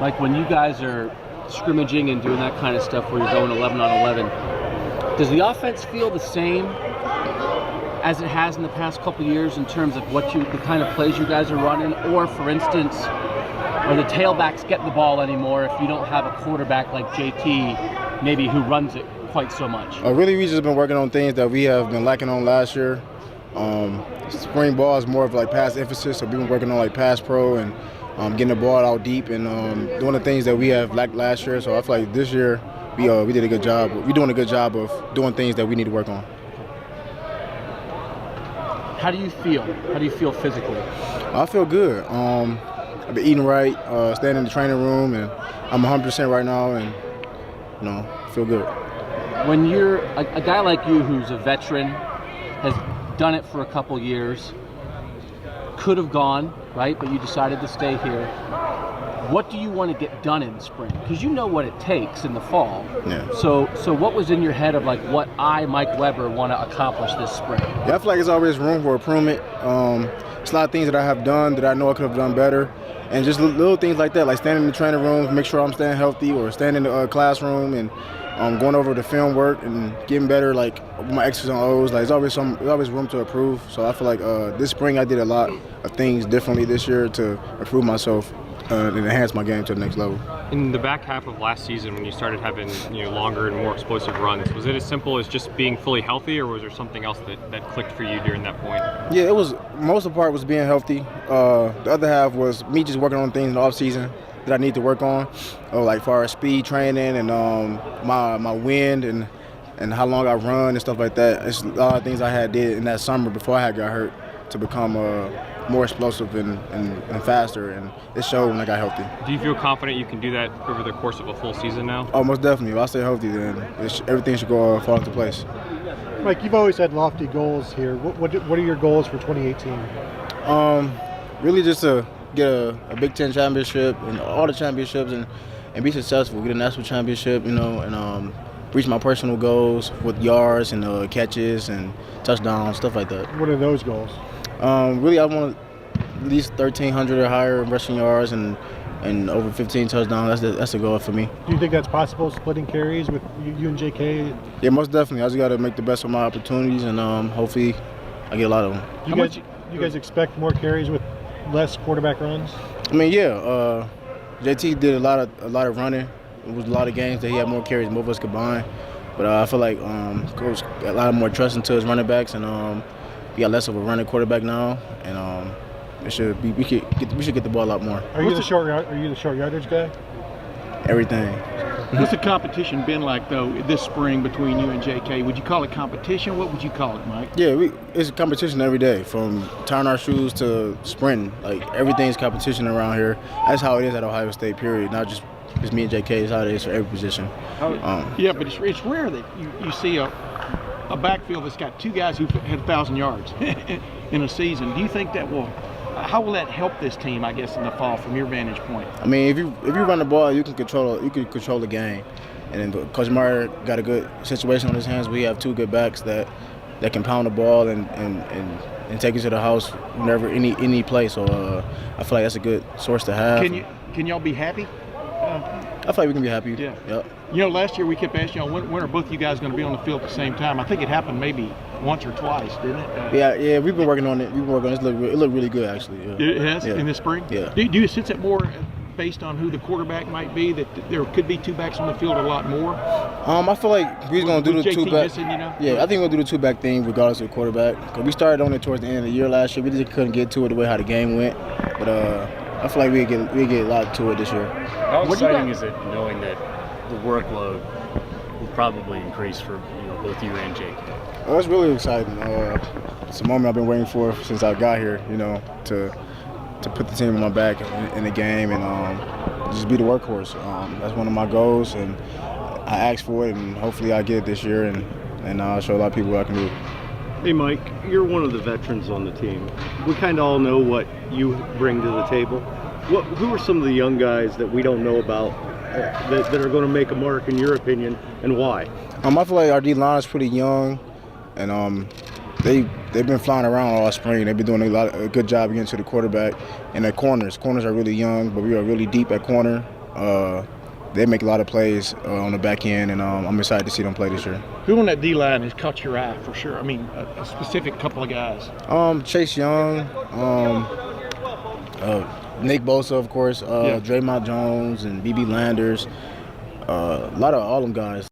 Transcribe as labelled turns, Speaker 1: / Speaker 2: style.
Speaker 1: like when you guys are scrimmaging and doing that kind of stuff where you're going 11 on 11, does the offense feel the same as it has in the past couple years in terms of the kind of plays you guys are running? Or, for instance, are the tailbacks getting the ball anymore if you don't have a quarterback like JT, maybe who runs it quite so much?
Speaker 2: Really, we just been working on things that we have been lacking on last year. Spring ball is more of like pass emphasis, so we've been working on like pass pro and getting the ball out deep and doing the things that we have lacked last year. So I feel like this year we did a good job. We're doing a good job of doing things that we need to work on.
Speaker 1: How do you feel? How do you feel physically?
Speaker 2: I feel good. I've been eating right, staying in the training room, and I'm 100% right now, and feel good.
Speaker 1: When you're a guy like you who's a veteran, has done it for a couple years, could have gone, right, but you decided to stay here. What do you want to get done in the spring? Because you know what it takes in the fall.
Speaker 2: Yeah.
Speaker 1: So what was in your head of like what I, Mike Weber, want to accomplish this spring?
Speaker 2: Yeah, I feel like there's always room for improvement. It's a lot of things that I have done that I know I could have done better. And just little things like that, like standing in the training room, make sure I'm staying healthy, or standing in the classroom and going over the film work and getting better, like my X's and O's. Like there's always room to improve. So I feel like this spring I did a lot of things differently this year to improve myself and enhance my game to the next level.
Speaker 3: In the back half of last season, when you started having longer and more explosive runs, was it as simple as just being fully healthy, or was there something else that clicked for you during that point?
Speaker 2: Yeah, it was. Most of the part was being healthy. The other half was me just working on things in the off season that I need to work on, like far as speed training and my wind and how long I run and stuff like that. It's a lot of things I did in that summer before I got hurt to become more explosive and faster, and it showed when I got healthy.
Speaker 3: Do you feel confident you can do that over the course of a full season now?
Speaker 2: Oh, most definitely. If I stay healthy, then everything should fall into place.
Speaker 4: Mike, you've always had lofty goals here. What are your goals for 2018?
Speaker 2: Really just to get a Big Ten championship and all the championships and be successful, get a national championship, and reach my personal goals with yards and catches and touchdowns, stuff like that.
Speaker 4: What are those goals?
Speaker 2: Really, I want at least 1,300 or higher rushing yards and over 15 touchdowns. That's the goal for me.
Speaker 4: Do you think that's possible, splitting carries with you and JK?
Speaker 2: Yeah, most definitely. I just got to make the best of my opportunities, and hopefully I get a lot of them.
Speaker 4: You guys expect more carries with less quarterback runs?
Speaker 2: I mean, yeah. JT did a lot of running. It was a lot of games that he had more carries than both of us combined. But I feel like Coach got a lot more trust into his running backs, and we got less of a running quarterback now, and we should get the ball a lot more.
Speaker 4: Are you the short yardage guy?
Speaker 2: Everything.
Speaker 5: What's the competition been like though this spring between you and JK? Would you call it competition? What would you call it, Mike?
Speaker 2: Yeah, it's a competition every day, from tying our shoes to sprinting. Like everything's competition around here. That's how it is at Ohio State. Period. Not just me and JK. It's how it is for every position.
Speaker 5: Yeah, but it's rare that you see a backfield that's got two guys who've had 1,000 yards in a season. Do you think how will that help this team, I guess, in the fall from your vantage point?
Speaker 2: I mean, if you run the ball, you can control the game. And then Coach Meyer got a good situation on his hands. We have two good backs that can pound the ball and take it to the house whenever any play. So I feel like that's a good source to have.
Speaker 5: Can y'all be happy?
Speaker 2: I feel like we can be happy.
Speaker 5: Yeah.
Speaker 2: Yep.
Speaker 5: Last year we kept asking y'all, when are both you guys going to be on the field at the same time? I think it happened maybe once or twice, didn't it?
Speaker 2: Yeah, we've been working on it. It looked really good, actually. Yeah.
Speaker 5: It has in the spring?
Speaker 2: Yeah.
Speaker 5: Do you sense it more based on who the quarterback might be, that there could be two backs on the field a lot more?
Speaker 2: I feel like we're going to do the two-back. Yeah, I think we'll do the two-back thing regardless of the quarterback. Because we started on it towards the end of the year last year. We just couldn't get to it the way how the game went. But I feel like we get a lot to it this year.
Speaker 6: How exciting is it knowing that the workload will probably increase for both you and Jake?
Speaker 2: Well, it's really exciting. It's a moment I've been waiting for since I got here. To put the team on my back in the game and just be the workhorse. That's one of my goals, and I asked for it, and hopefully I get it this year, and I'll show a lot of people what I can do.
Speaker 7: Hey Mike, you're one of the veterans on the team. We kind of all know what you bring to the table. Who are some of the young guys that we don't know about that are going to make a mark in your opinion, and why?
Speaker 2: I feel like our D-line is pretty young, and they've been flying around all spring. They've been doing a good job against the quarterback and their corners. Corners are really young, but we are really deep at corner. They make a lot of plays on the back end, and I'm excited to see them play this year.
Speaker 5: Who on that D line has caught your eye for sure? I mean, a specific couple of guys.
Speaker 2: Chase Young, Nick Bosa, of course, Draymond Jones, and BB Landers. A lot of all them guys.